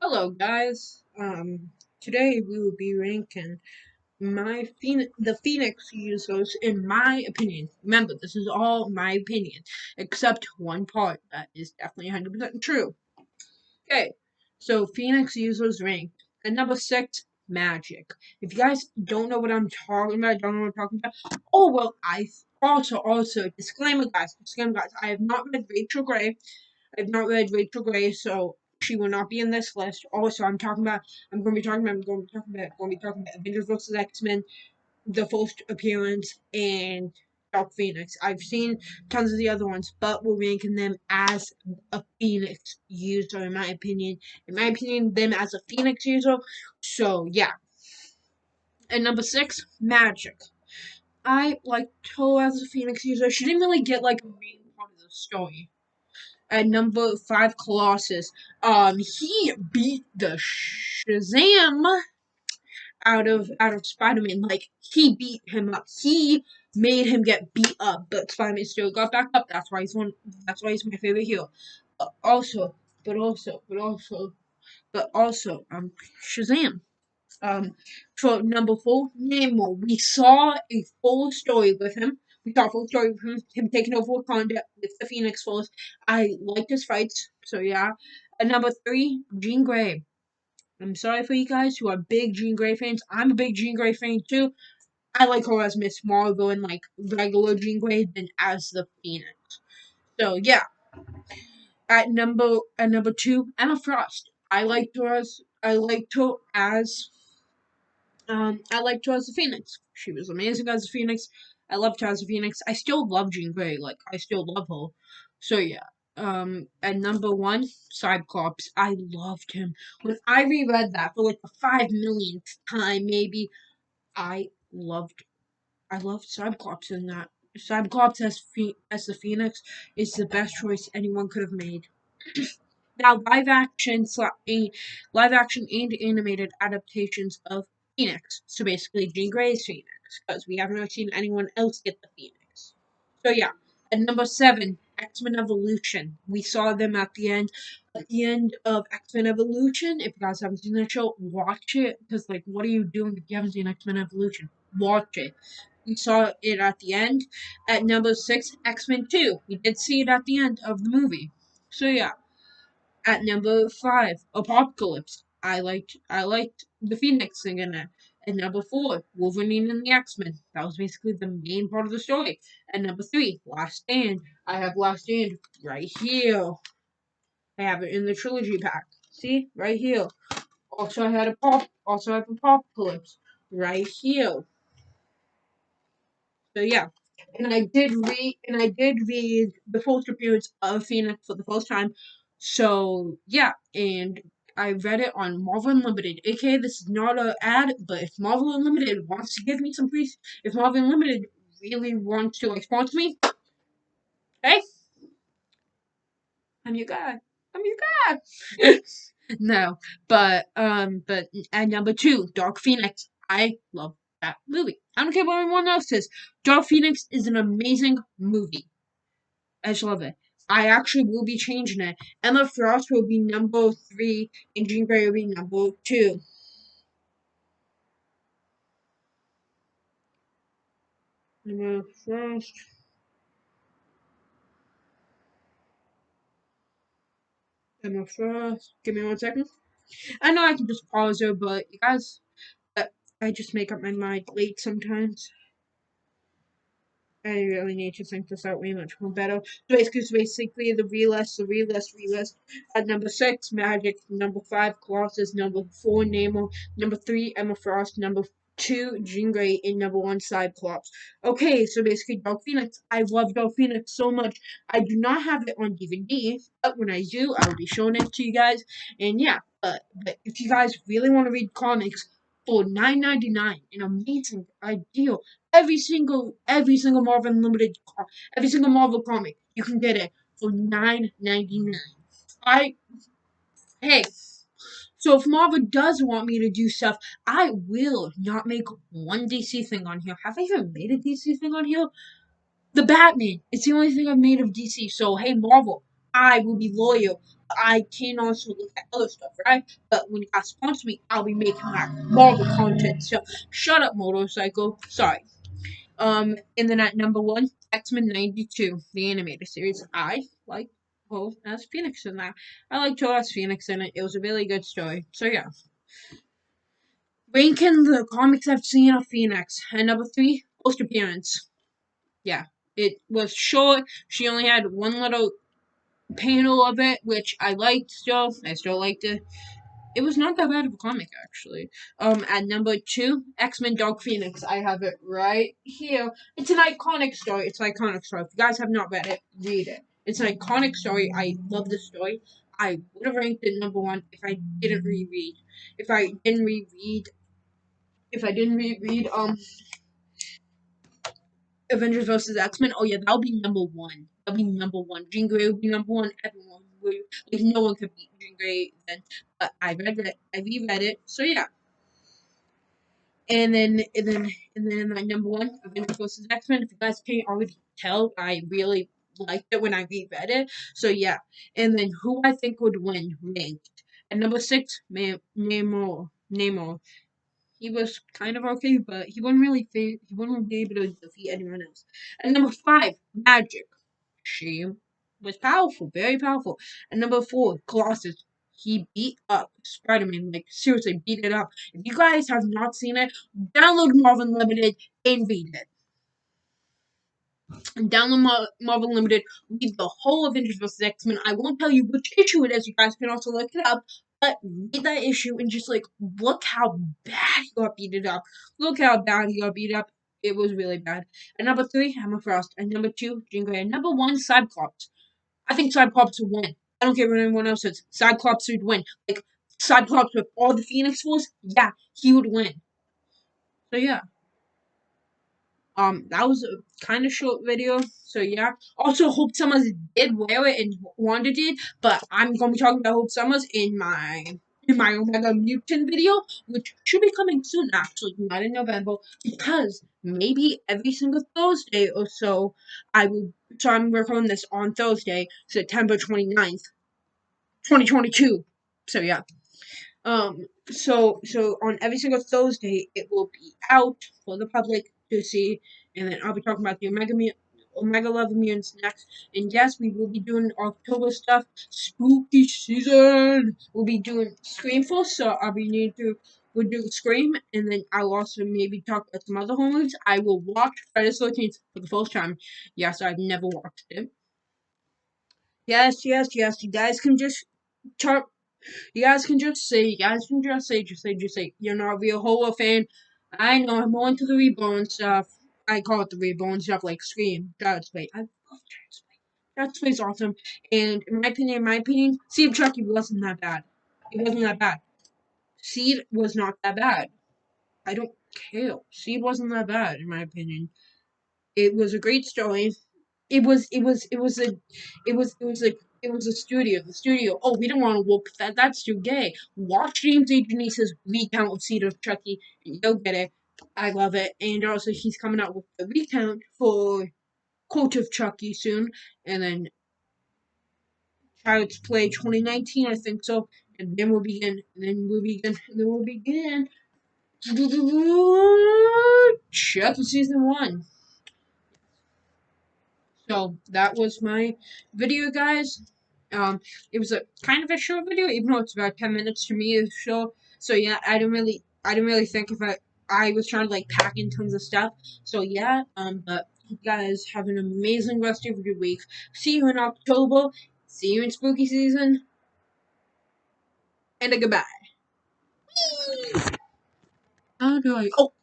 Hello, guys. Today we will be ranking the Phoenix users in my opinion. Remember, this is all my opinion, except one part that is definitely 100% true. Okay, so Phoenix users ranked at number six, Magic. If you guys don't know what I'm talking about, don't know what I'm talking about. Oh well, I also disclaimer, guys. I have not read Rachel Gray. I've not read Rachel Gray, so she will not be in this list. Also, I'm going to be talking about Avengers vs. X-Men, the first appearance, and Dark Phoenix. I've seen tons of the other ones, but we're ranking them as a Phoenix user, in my opinion. In my opinion, them as a Phoenix user. So, yeah. And number six, Magic. I like her as a Phoenix user. She didn't really get, like, a main part of the story. At number five, Colossus. He beat the Shazam out of Spider-Man. Like he beat him up. He made him get beat up, but Spider-Man still got back up. That's why he's one. That's why he's my favorite hero. But also, but also, but also, but also, Shazam. Um, for number four, Namor. We saw a full story with him. We saw a full story of him taking over Wakanda with the Phoenix Force. I liked his fights, so yeah. And number three, Jean Grey. I'm sorry for you guys who are big Jean Grey fans. I'm a big Jean Grey fan too. I like her as Miss Marvel and like regular Jean Grey than as the Phoenix. So yeah. At number two, Emma Frost. I liked her as a Phoenix. She was amazing as a Phoenix. I loved her as a Phoenix. I still love Jean Grey. Like, I still love her. So, yeah. At number one, Cyclops. I loved him. When I reread that for like the 5 millionth time, maybe, I loved, I loved Cyclops in that. Cyclops as the Phoenix is the best choice anyone could have made. Now, live action and animated adaptations of Phoenix. So basically, Jean Grey's Phoenix, because we haven't really seen anyone else get the Phoenix. So yeah, at number seven, X Men Evolution. We saw them at the end of X Men Evolution. If you guys haven't seen that show, watch it. Because like, what are you doing if you haven't seen X Men Evolution? Watch it. We saw it at the end. At number six, X Men Two. We did see it at the end of the movie. So yeah. At number five, Apocalypse. I liked the Phoenix thing in it. At number four, Wolverine and the X-Men. That was basically the main part of the story. At number three, Last Stand. I have Last Stand right here. I have it in the trilogy pack. See? Right here. Also I have Apocalypse. Right here. So yeah. And I did read the first appearance of Phoenix for the first time. So yeah, and I read it on Marvel Unlimited. AKA, this is not an ad, but if Marvel Unlimited wants to give me some free, if Marvel Unlimited really wants to like sponsor me, hey, I'm your guy. I'm your guy. No, but at number two, Dark Phoenix. I love that movie. I don't care what anyone else says. Dark Phoenix is an amazing movie. I just love it. I actually will be changing it. Emma Frost will be number three, and Jean Grey will be number two. Emma Frost. Emma Frost. Give me 1 second. I know I can just pause her, but you guys, uh, I just make up my mind late sometimes. I really need to think this out way much more better. So basically the relist. At number six, Magic. Number five, Colossus. Number four, Namor. Number three, Emma Frost. Number two, Jean Grey. And number one, Cyclops. Okay, so basically Dark Phoenix. I love Dark Phoenix so much. I do not have it on DVD, but when I do, I will be showing it to you guys. And yeah, but if you guys really want to read comics for $9.99, an amazing ideal every single Marvel Unlimited, every single Marvel comic, you can get it for $9.99. I Hey, so if Marvel does want me to do stuff, I will not make one DC thing on here. Have I even made a DC thing on here? The Batman. It's the only thing I've made of DC. So hey, Marvel, I will be loyal. I can also look at other stuff, right? But when you guys sponsor me, I'll be making like Marvel content. So shut up, motorcycle. Sorry. And then at number one, X-Men 92, the animated series. I like Joel as Phoenix in that. I like Joel as Phoenix in it. It was a really good story. So yeah. Ranking the comics I've seen of Phoenix. And number three, post appearance. Yeah. It was short. She only had one little panel of it, which I liked still. I still liked it. It was not that bad of a comic, actually. At number two, X-Men Dark Phoenix. I have it right here. It's an iconic story. It's an iconic story. If you guys have not read it, read it. It's an iconic story. I love the story. I would have ranked it number one if I didn't reread. If I didn't reread, Avengers vs. X-Men, oh yeah, that'll be number one. That'll be number one. Jean Grey will be number one. Everyone will, like, no one could beat Jean Grey then. But I read it. I reread it. So yeah. And then my number one, Avengers vs. X-Men. If you guys can't already tell, I really liked it when I reread it. So yeah. And then who I think would win ranked. At number six, Namor. Namor. He was kind of okay, but he wouldn't be able to defeat anyone else. And number five, Magic. She was powerful, very powerful. And number four, Colossus. He beat up Spider-Man, like seriously beat it up. If you guys have not seen it, download Marvel Unlimited and read it. And download Marvel Unlimited, read the whole Avengers vs. X-Men. I won't tell you which issue it is. You guys can also look it up. But read that issue and just like look how bad he got beat up. Look how bad he got beat up. It was really bad. And number three, Emma Frost. And number two, Jean Grey. And number one, Cyclops. I think Cyclops would win. I don't care what anyone else says. Cyclops would win. Like Cyclops with all the Phoenix Force, yeah, he would win. So yeah. That was a kind of short video, so yeah. Also, Hope Summers did wear it and Wanda did, but I'm gonna be talking about Hope Summers in my Omega Mutant video, which should be coming soon, actually, not in November, because maybe every single Thursday or so, I'm recording this on Thursday, September 29th, 2022. So yeah. So on every single Thursday, it will be out for the public to see, and then I'll be talking about the Omega Love Mutants next. And yes, we will be doing October stuff, spooky season. We'll be doing Scream first, so we'll do Scream, and then I'll also maybe talk about some other horror movies. I will watch Friday the 13th for the first time. Yes, I've never watched it. Yes, yes, yes. You guys can just chart just say, you're not a real horror fan. I know, I'm more into the Reborn stuff. I call it the Reborn stuff, like Scream, Child's Play. I love Child's Play. Child's Play's awesome. And in my opinion, Seed of Chucky wasn't that bad. It wasn't that bad. Seed was not that bad. I don't care. Seed wasn't that bad, in my opinion. It was a great story. It was a studio. The studio. Oh, we don't want to whoop that. That's too gay. Watch James A. Denise's recount of Seed of Chucky, and you'll get it. I love it. And also, he's coming out with the recount for Cult of Chucky soon, and then Child's Play 2019, I think so. And then we'll begin. And then we'll begin. And then we'll begin. Chucky season 1. So that was my video, guys. It was a kind of a short video, even though it's about 10 minutes to me. It's short. So yeah, I didn't really think if I was trying to like pack in tons of stuff. So yeah, but you guys have an amazing rest of your week. See you in October. See you in spooky season. And a goodbye. How do I? Oh.